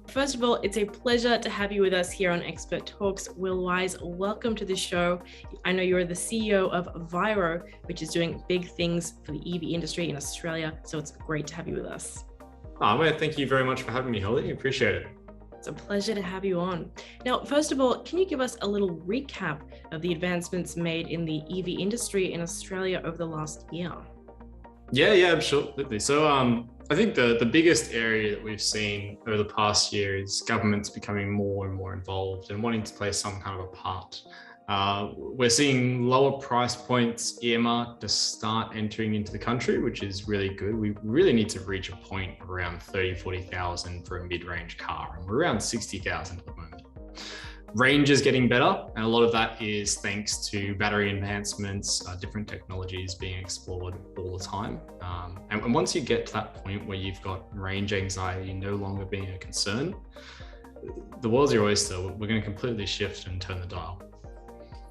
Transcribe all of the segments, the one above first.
First of all, it's a pleasure to have you with us here on Expert Talks. Will Wise, welcome to the show. I know you're the CEO of Vyro, which is doing big things for the EV industry in Australia. So it's great to have you with us. Well, thank you very much for having me, Holly. Appreciate it. It's a pleasure to have you on. Now, first of all, can you give us a little recap of the advancements made in the EV industry in Australia over the last year? Yeah, absolutely. So I think the biggest area that we've seen over the past year is governments becoming more and more involved and wanting to play some kind of a part. We're seeing lower price points earmarked to start entering into the country, which is really good. We really need to reach a point around 40,000 for a mid-range car, and we're around 60,000 at the moment. Range is getting better, and a lot of that is thanks to battery enhancements, different technologies being explored all the time. And once you get to that point where you've got range anxiety no longer being a concern, the world's your oyster. We're going to completely shift and turn the dial.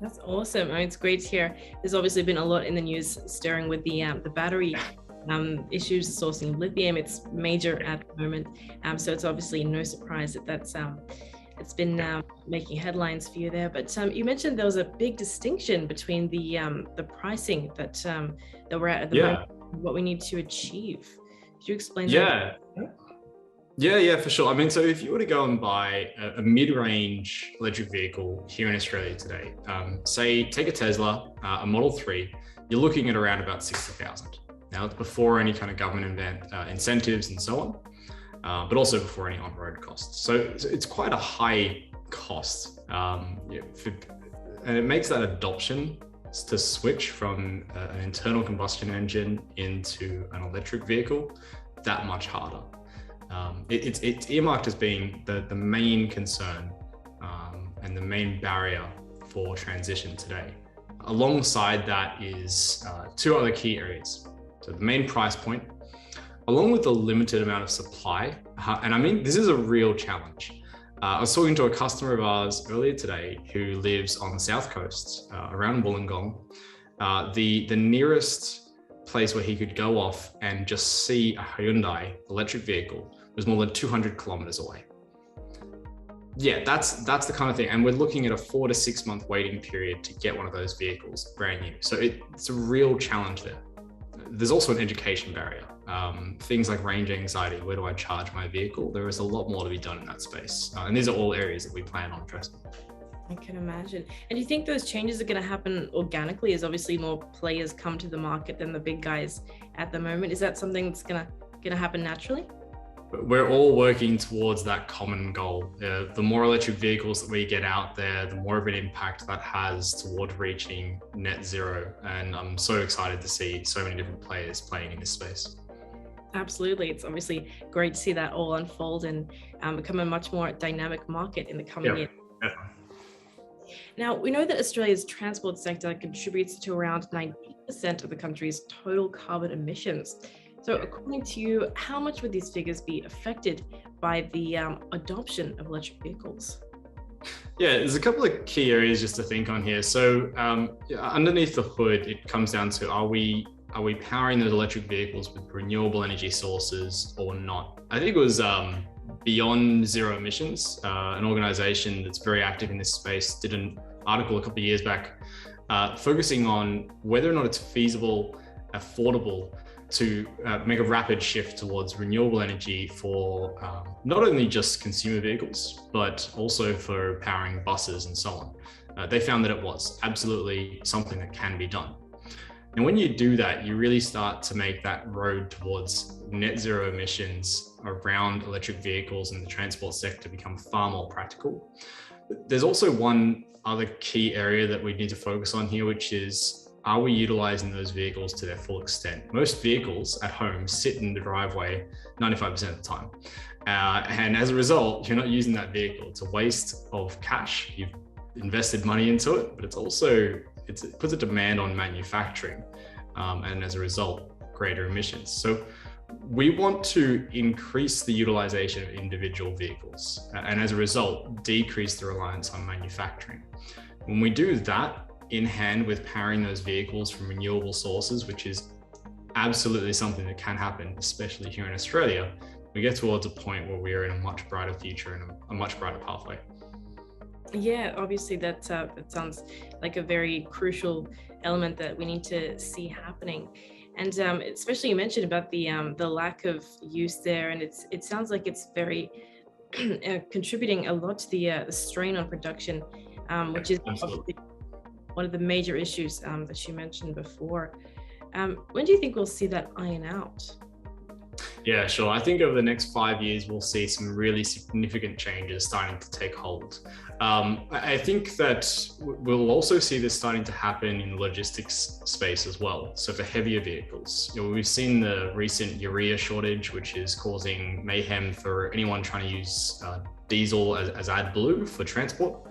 That's awesome. I mean, it's great to hear. There's obviously been a lot in the news stirring with the battery issues, sourcing lithium. It's major at the moment. So it's obviously no surprise that it's been making headlines for you there. But you mentioned there was a big distinction between the pricing that we're at the moment, and what we need to achieve. Could you explain that? Yeah, for sure. I mean, so if you were to go and buy a mid-range electric vehicle here in Australia today, say take a Tesla, a Model 3, you're looking at around about 60,000. Now, it's before any kind of government incentives and so on, but also before any on-road costs. So it's quite a high cost, and it makes that adoption to switch from an internal combustion engine into an electric vehicle that much harder. It's earmarked as being the main concern and the main barrier for transition today. Alongside that is two other key areas. So the main price point, along with the limited amount of supply. And I mean, this is a real challenge. I was talking to a customer of ours earlier today who lives on the south coast around Wollongong. The nearest place where he could go off and just see a Hyundai electric vehicle was more than 200 kilometers away. Yeah, that's the kind of thing. And we're looking at a 4 to 6 month waiting period to get one of those vehicles brand new. So it's a real challenge there. There's also an education barrier. Things like range anxiety, where do I charge my vehicle? There is a lot more to be done in that space. And these are all areas that we plan on addressing. I can imagine. And do you think those changes are going to happen organically as obviously more players come to the market than the big guys at the moment? Is that something that's going to happen naturally? We're all working towards that common goal. The more electric vehicles that we get out there, the more of an impact that has toward reaching net zero. And I'm so excited to see so many different players playing in this space. Absolutely. It's obviously great to see that all unfold and become a much more dynamic market in the coming years. Definitely. Now, we know that Australia's transport sector contributes to around 90% of the country's total carbon emissions. So according to you, how much would these figures be affected by the adoption of electric vehicles? Yeah, there's a couple of key areas just to think on here. So underneath the hood, it comes down to, are we powering those electric vehicles with renewable energy sources or not? I think it was Beyond Zero Emissions, an organization that's very active in this space, did an article a couple of years back focusing on whether or not it's feasible, affordable to make a rapid shift towards renewable energy for not only just consumer vehicles, but also for powering buses and so on. They found that it was absolutely something that can be done. And when you do that, you really start to make that road towards net zero emissions around electric vehicles and the transport sector become far more practical. There's also one other key area that we need to focus on here, which is, are we utilizing those vehicles to their full extent? Most vehicles at home sit in the driveway 95% of the time. And as a result, you're not using that vehicle. It's a waste of cash. You've invested money into it, but it puts a demand on manufacturing. And as a result, greater emissions. So we want to increase the utilization of individual vehicles. And as a result, decrease the reliance on manufacturing. When we do that, in hand with powering those vehicles from renewable sources, which is absolutely something that can happen, especially here in Australia, we get towards a point where we're in a much brighter future and a much brighter pathway. Yeah, obviously that sounds like a very crucial element that we need to see happening. And especially you mentioned about the lack of use there, and it sounds like it's very contributing a lot to the strain on production, which is Absolutely. obviously one of the major issues that you mentioned before. When do you think we'll see that iron out? Yeah, sure. I think over the next 5 years, we'll see some really significant changes starting to take hold. I think that we'll also see this starting to happen in the logistics space as well. So for heavier vehicles, we've seen the recent urea shortage, which is causing mayhem for anyone trying to use diesel as AdBlue for transport.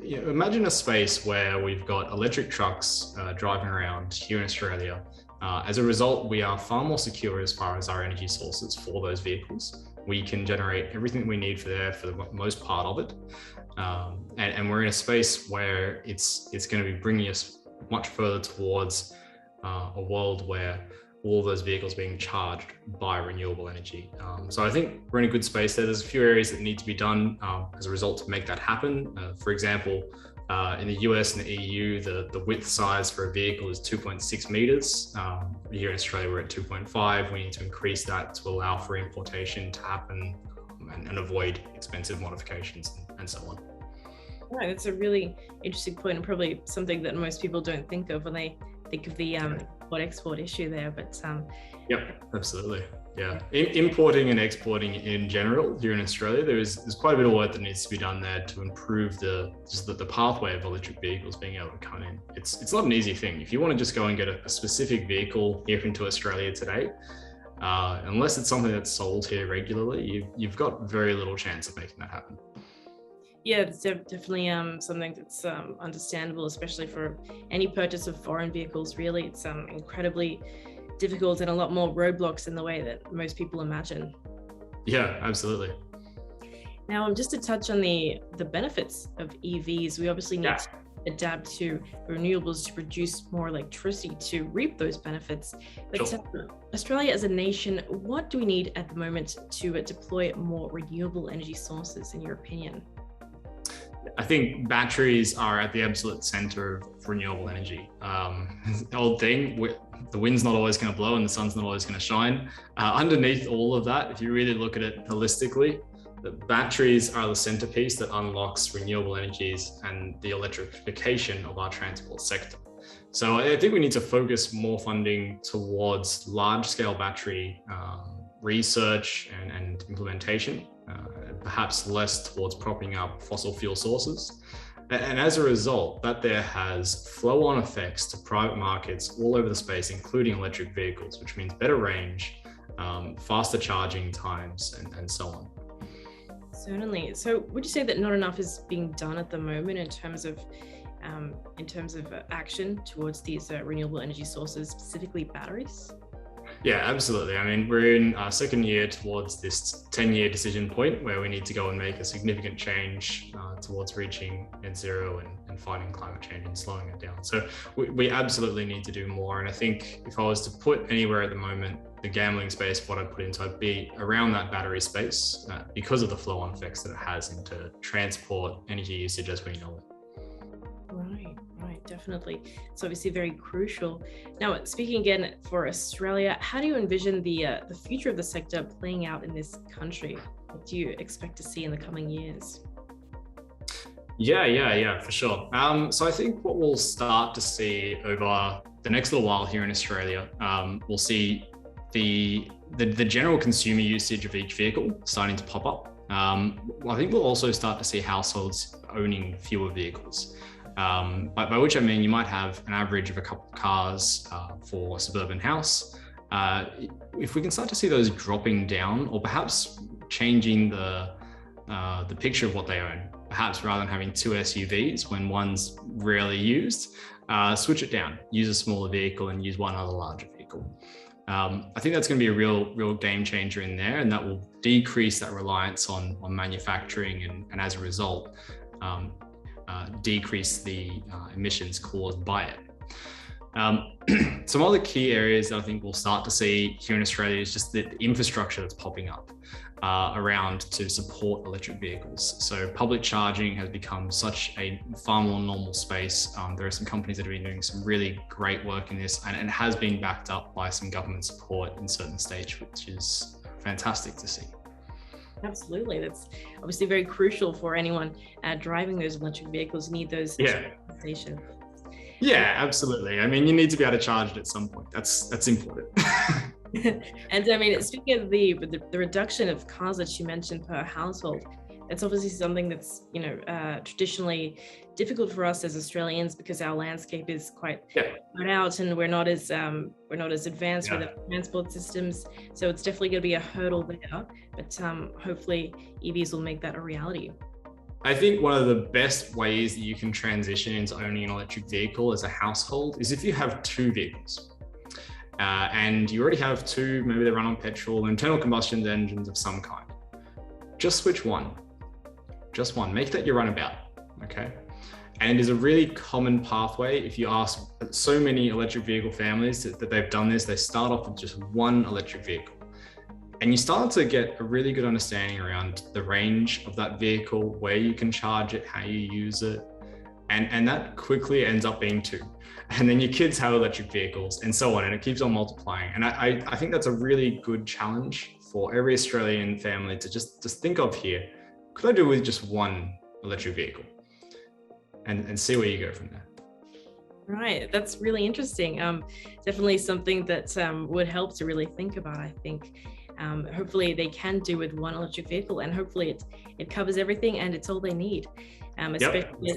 Imagine a space where we've got electric trucks driving around here in Australia. As a result, we are far more secure as far as our energy sources for those vehicles. We can generate everything we need for the most part of it. And we're in a space where it's going to be bringing us much further towards a world where all those vehicles being charged by renewable energy. So I think we're in a good space there. There's a few areas that need to be done as a result to make that happen. For example, in the US and the EU, the width size for a vehicle is 2.6 meters. Here in Australia, we're at 2.5. We need to increase that to allow for importation to happen and avoid expensive modifications and so on. Right, that's a really interesting point, and probably something that most people don't think of when they think of the import-export issue there. But yep, absolutely. Yeah, importing and exporting in general here in Australia, there's quite a bit of work that needs to be done there to improve the pathway of electric vehicles being able to come in. It's not an easy thing. If you want to just go and get a specific vehicle here into Australia today, unless it's something that's sold here regularly, you've got very little chance of making that happen. yeah, it's definitely something that's understandable, especially for any purchase of foreign vehicles. Really, it's incredibly difficult and a lot more roadblocks in the way that most people imagine. Yeah, absolutely. Now, just to touch on the benefits of EVs, we obviously need to adapt to renewables to produce more electricity to reap those benefits. But Sure. Australia as a nation, what do we need at the moment to deploy more renewable energy sources, in your opinion? I think batteries are at the absolute center of renewable energy. Old thing, the wind's not always going to blow and the sun's not always going to shine. Underneath all of that, if you really look at it holistically, the batteries are the centerpiece that unlocks renewable energies and the electrification of our transport sector. So I think we need to focus more funding towards large-scale battery research and implementation, perhaps less towards propping up fossil fuel sources. And as a result, that there has flow-on effects to private markets all over the space, including electric vehicles, which means better range, faster charging times, and so on. Certainly. So would you say that not enough is being done at the moment in terms of action towards these renewable energy sources, specifically batteries? Yeah, absolutely. I mean, we're in our second year towards this 10-year decision point where we need to go and make a significant change towards reaching net zero and fighting climate change and slowing it down. So we absolutely need to do more. And I think if I was to put anywhere at the moment, the gambling space, what I'd put into, I'd be around that battery space because of the flow-on effects that it has into transport, energy usage as we know it. Right, definitely. It's obviously very crucial. Now, speaking again for Australia, how do you envision the future of the sector playing out in this country? What do you expect to see in the coming years? Yeah, for sure. So I think what we'll start to see over the next little while here in Australia, we'll see the general consumer usage of each vehicle starting to pop up. I think we'll also start to see households owning fewer vehicles. By which I mean you might have an average of a couple of cars for a suburban house. If we can start to see those dropping down, or perhaps changing the picture of what they own, perhaps rather than having two SUVs when one's rarely used, switch it down, use a smaller vehicle and use one other larger vehicle. I think that's going to be a real game changer in there, and that will decrease that reliance on manufacturing and as a result, decrease the emissions caused by it. Some other key areas that I think we'll start to see here in Australia is just the infrastructure that's popping up around to support electric vehicles. So public charging has become such a far more normal space. There are some companies that have been doing some really great work in this, and it has been backed up by some government support in certain states, which is fantastic to see. Absolutely. That's obviously very crucial for anyone driving those electric vehicles. You need those stations. Yeah, absolutely. I mean, you need to be able to charge it at some point. That's important. And I mean, speaking of the reduction of cars that you mentioned per household, it's obviously something that's, traditionally difficult for us as Australians because our landscape is quite spread out and we're not as advanced with the transport systems. So it's definitely going to be a hurdle there, but hopefully EVs will make that a reality. I think one of the best ways that you can transition into owning an electric vehicle as a household is if you have two vehicles. And you already have two, maybe they run on petrol, internal combustion engines of some kind. Just switch one. Just one. Make that your runabout, okay? And it is a really common pathway. If you ask so many electric vehicle families that they've done this, they start off with just one electric vehicle. And you start to get a really good understanding around the range of that vehicle, where you can charge it, how you use it. And that quickly ends up being two. And then your kids have electric vehicles and so on, and it keeps on multiplying. And I think that's a really good challenge for every Australian family to just think of here. Could I do with just one electric vehicle? And see where you go from there. Right, that's really interesting. Definitely something that would help to really think about, I think. Hopefully they can do with one electric vehicle, and hopefully it covers everything and it's all they need, especially as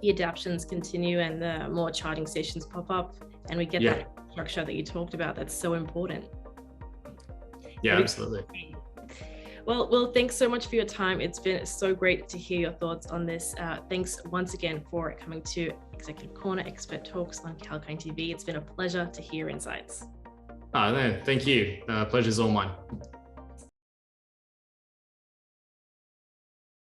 the adaptions continue and the more charging stations pop up and we get that structure that you talked about. That's so important. Yeah, absolutely. Well, thanks so much for your time. It's been so great to hear your thoughts on this. Thanks once again for coming to Executive Corner Expert Talks on Kalkine TV. It's been a pleasure to hear insights. No, thank you. Pleasure's all mine.